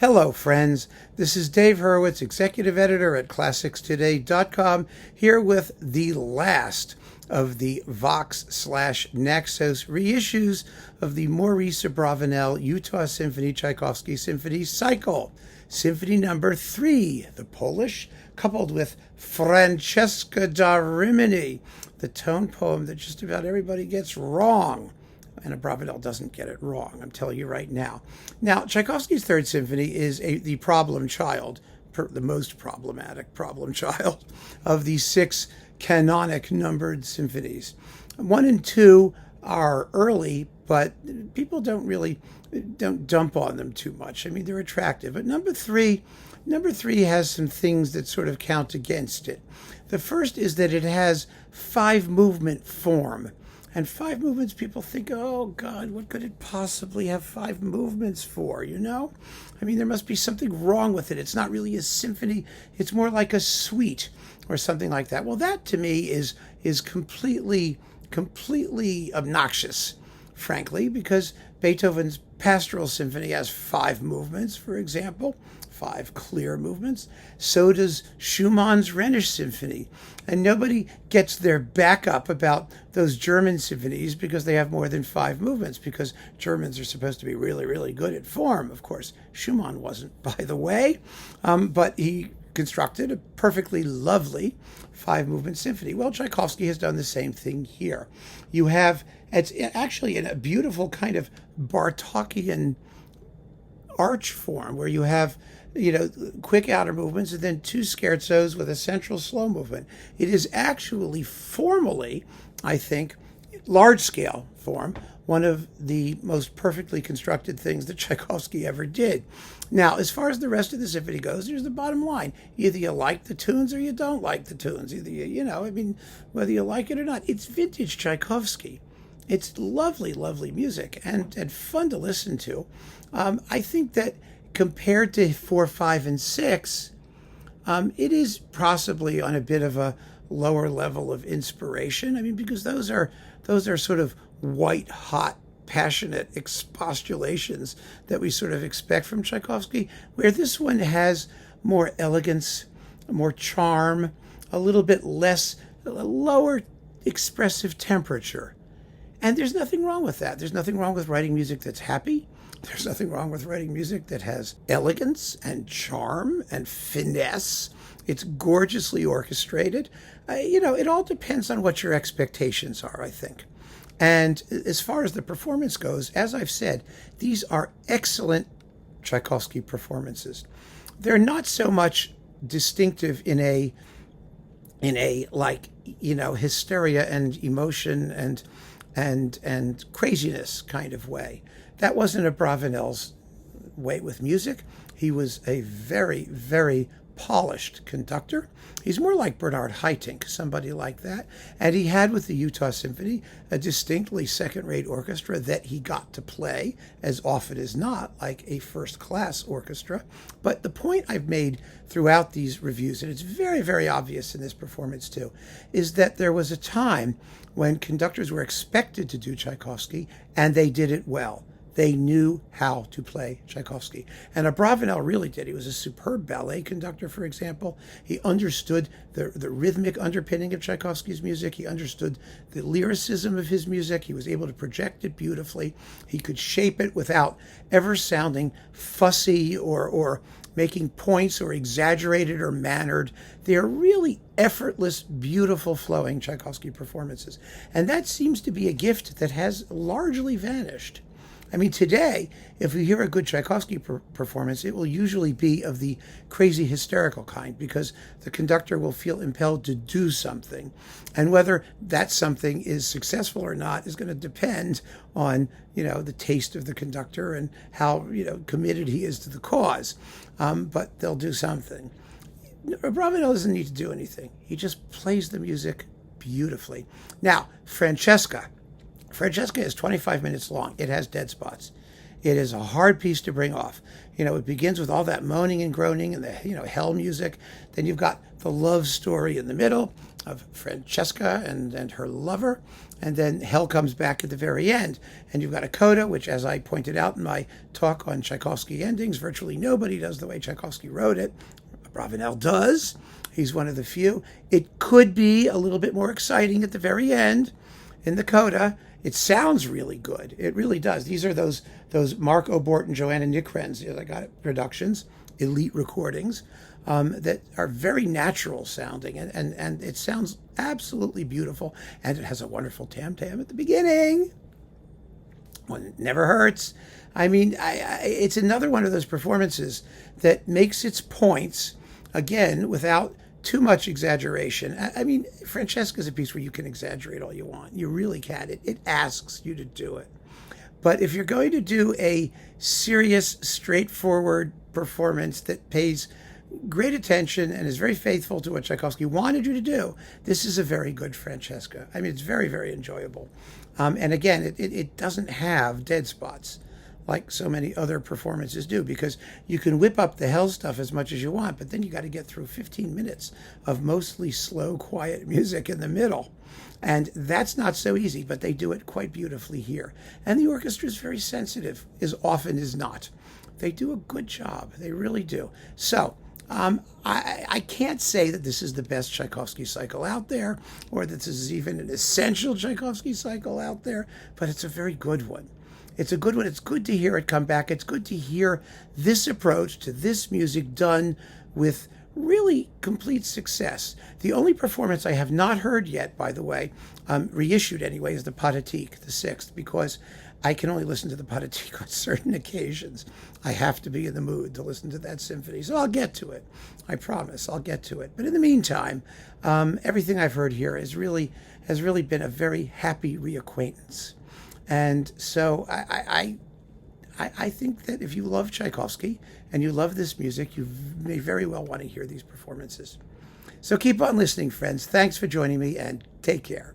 Hello, friends. This is Dave Hurwitz, executive editor at ClassicsToday.com, here with the last of the Vox/Naxos reissues of the Maurice Abravanel Utah Symphony Tchaikovsky Symphony Cycle. Symphony number 3, the Polish, coupled with Francesca da Rimini, the tone poem that just about everybody gets wrong. And Abravanel doesn't get it wrong, I'm telling you right now. Now, Tchaikovsky's Third Symphony is the problem child, the most problematic problem child of the 6 canonic numbered symphonies. 1 and 2 are early, but people don't dump on them too much. I mean, they're attractive. But number three has some things that sort of count against it. The first is that it has 5-movement form. And 5 movements, people think, oh, God, what could it possibly have 5 movements for, you know? I mean, there must be something wrong with it. It's not really a symphony. It's more like a suite or something like that. Well, that to me is completely obnoxious, frankly, because Beethoven's Pastoral Symphony has 5 movements, for example, 5 clear movements. So does Schumann's Rhenish Symphony. And nobody gets their back up about those German symphonies because they have more than 5 movements, because Germans are supposed to be really, really good at form. Of course, Schumann wasn't, by the way, but he constructed a perfectly lovely 5-movement symphony. Well, Tchaikovsky has done the same thing here. You have, it's actually in a beautiful kind of Bartokian arch form where you have, quick outer movements and then 2 scherzos with a central slow movement. It is actually formally, I think, large scale form, one of the most perfectly constructed things that Tchaikovsky ever did. Now, as far as the rest of the symphony goes, there's the bottom line. Either you like the tunes or you don't like the tunes. Either whether you like it or not. It's vintage Tchaikovsky. It's lovely, lovely music and fun to listen to. I think that compared to 4, 5, and 6, it is possibly on a bit of a lower level of inspiration. I mean, because those are sort of white hot, passionate expostulations that we sort of expect from Tchaikovsky, where this one has more elegance, more charm, a little bit lower expressive temperature. And there's nothing wrong with that. There's nothing wrong with writing music that's happy. There's nothing wrong with writing music that has elegance and charm and finesse. It's gorgeously orchestrated. It all depends on what your expectations are, I think. And as far as the performance goes, as I've said, these are excellent Tchaikovsky performances. They're not so much distinctive in a hysteria and emotion and craziness kind of way. That wasn't Abravanel's way with music. He was a very, very polished conductor. He's more like Bernard Haitink, somebody like that. And he had with the Utah Symphony a distinctly second-rate orchestra that he got to play as often as not, like a first-class orchestra. But the point I've made throughout these reviews, and it's very, very obvious in this performance too, is that there was a time when conductors were expected to do Tchaikovsky, and they did it well. They knew how to play Tchaikovsky. And Abravanel really did. He was a superb ballet conductor, for example. He understood the rhythmic underpinning of Tchaikovsky's music. He understood the lyricism of his music. He was able to project it beautifully. He could shape it without ever sounding fussy or making points or exaggerated or mannered. They are really effortless, beautiful, flowing Tchaikovsky performances. And that seems to be a gift that has largely vanished. I mean, today, if we hear a good Tchaikovsky performance, it will usually be of the crazy hysterical kind, because the conductor will feel impelled to do something. And whether that something is successful or not is going to depend on, the taste of the conductor and how, committed he is to the cause. But they'll do something. Abravanel doesn't need to do anything. He just plays the music beautifully. Now, Francesca is 25 minutes long. It has dead spots. It is a hard piece to bring off. It begins with all that moaning and groaning and the, hell music. Then you've got the love story in the middle. of Francesca and her lover, and then hell comes back at the very end. And you've got a coda, which, as I pointed out in my talk on Tchaikovsky endings, virtually nobody does the way Tchaikovsky wrote it. Abravanel does. He's one of the few. It could be a little bit more exciting at the very end in the coda. It sounds really good. It really does. These are those Mark Obort and Joanna Nikrens, I got it, productions, elite recordings, that are very natural sounding, and it sounds absolutely beautiful, and it has a wonderful tam-tam at the beginning. One that never hurts. I mean, it's another one of those performances that makes its points, again, without too much exaggeration. I mean, Francesca's a piece where you can exaggerate all you want. You really can. It asks you to do it. But if you're going to do a serious, straightforward performance that pays great attention and is very faithful to what Tchaikovsky wanted you to do, this is a very good Francesca. I mean, it's very, very enjoyable. And again, it doesn't have dead spots like so many other performances do, because you can whip up the hell stuff as much as you want, but then you got to get through 15 minutes of mostly slow, quiet music in the middle. And that's not so easy, but they do it quite beautifully here. And the orchestra is very sensitive, as often as not. They do a good job. They really do. So I can't say that this is the best Tchaikovsky cycle out there, or that this is even an essential Tchaikovsky cycle out there, but it's a very good one. It's a good one. It's good to hear it come back. It's good to hear this approach to this music done with really complete success. The only performance I have not heard yet, by the way, reissued anyway, is the Pathétique, the sixth, because I can only listen to the Pathétique on certain occasions. I have to be in the mood to listen to that symphony. So I'll get to it. I promise I'll get to it. But in the meantime, everything I've heard here has really been a very happy reacquaintance. And so I think that if you love Tchaikovsky and you love this music, you may very well want to hear these performances. So keep on listening, friends. Thanks for joining me, and take care.